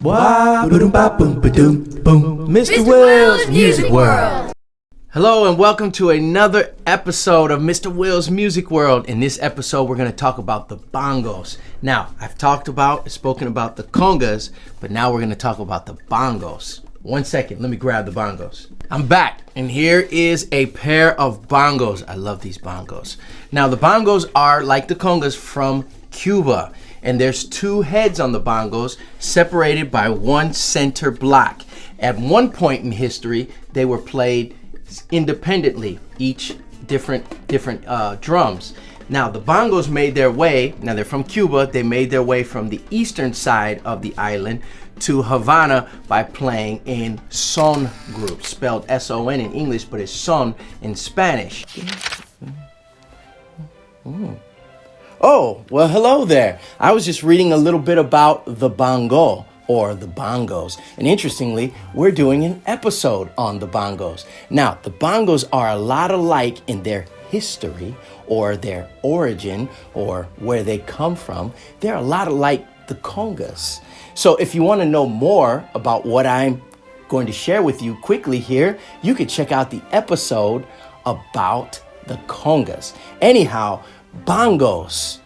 Mr. Will's Music World. Hello and welcome to another episode of Mr. Will's Music World. In this episode, we're going to talk about the bongos. Now, I've spoken about the congas, but now we're going to talk about the bongos. 1 second, let me grab the bongos. I'm back, and here is a pair of bongos. I love these bongos. Now, the bongos are like the congas from Cuba, and there's two heads on the bongos separated by one center block. At one point in history, they were played independently, each different drums. Now, the bongos made their way, now they're from Cuba, they made their way from the eastern side of the island to Havana by playing in son groups, spelled S-O-N in English, but it's son in Spanish. Oh, well, hello there. I was just reading a little bit about the bongo, or the bongos. And interestingly, we're doing an episode on the bongos. Now, the bongos are a lot alike in their history, or their origin, or where they come from. They're a lot alike the congas. So if you want to know more about what I'm going to share with you quickly here, you can check out the episode about the congas. Anyhow, bongos.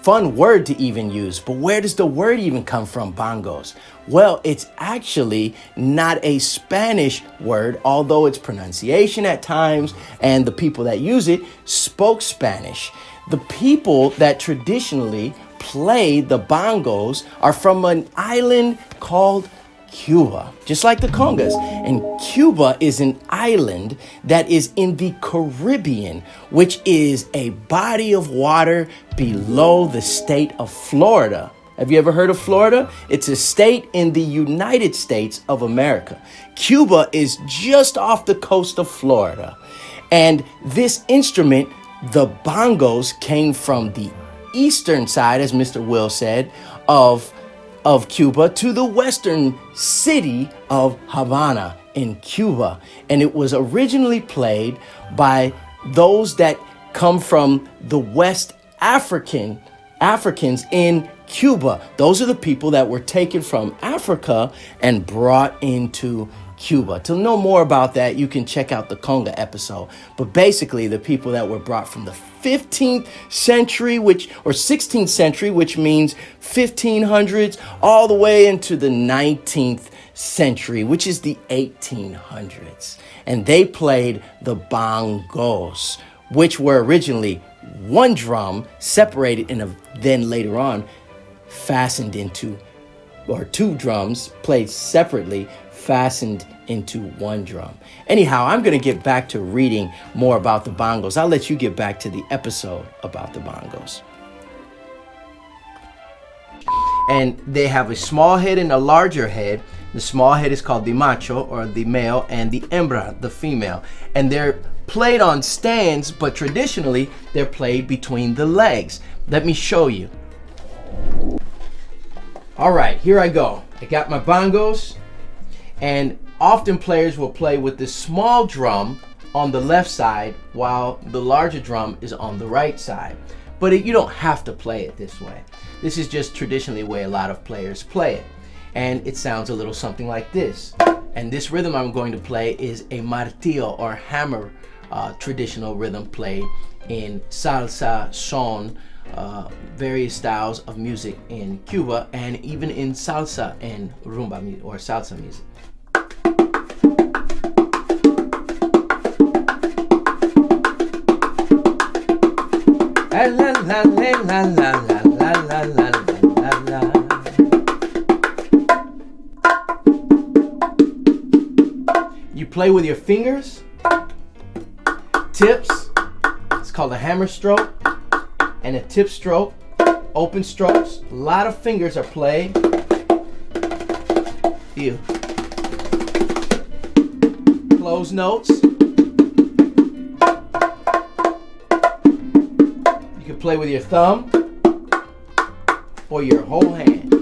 Fun word to even use, but where does the word even come from, bongos? Well, it's actually not a Spanish word, although its pronunciation at times and the people that use it spoke Spanish. The people that traditionally play the bongos are from an island called Cuba, just like the congas. And Cuba is an island that is in the Caribbean, which is a body of water below the state of Florida. Have you ever heard of Florida? It's a state in the United States of America. Cuba is just off the coast of Florida. And this instrument, the bongos, came from the eastern side, as Mr. Will said, of Cuba to the western city of Havana in Cuba. And it was originally played by those that come from the West Africans in Cuba. Those are the people that were taken from Africa and brought into Cuba. To know more about that, you can check out the conga episode. But basically, the people that were brought from the 15th century, or 16th century, which means 1500s, all the way into the 19th century, which is the 1800s. And they played the bongos, which were originally one drum separated and then later on fastened into, or two drums played separately, fastened into one drum. Anyhow, I'm going to get back to reading more about the bongos. I'll let you get back to the episode about the bongos. And they have a small head and a larger head. The small head is called the macho, or the male, and the hembra, the female. And they're played on stands, but traditionally they're played between the legs. Let me show you. All right, here I go. I got my bongos. And often players will play with the small drum on the left side while the larger drum is on the right side. But you don't have to play it this way. This is just traditionally the way a lot of players play it. And it sounds a little something like this. And this rhythm I'm going to play is a martillo, or hammer, traditional rhythm played in salsa, son, various styles of music in Cuba, and even in salsa and rumba music, or salsa music. La la la la la la la la la la. You play with your fingers, tips. It's called a hammer stroke, and a tip stroke, open strokes. A lot of fingers are played. Ew. Closed notes. Play with your thumb or your whole hand.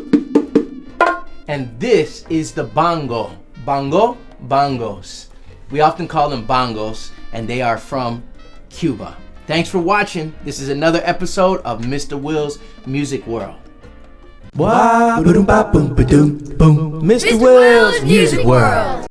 And this is the bongo. Bongo, bongos. We often call them bongos, and they are from Cuba. Thanks for watching. This is another episode of Mr. Will's Music World. Wah, boom, ba, boom, ba, doom, boom. Mr. Will's Music World.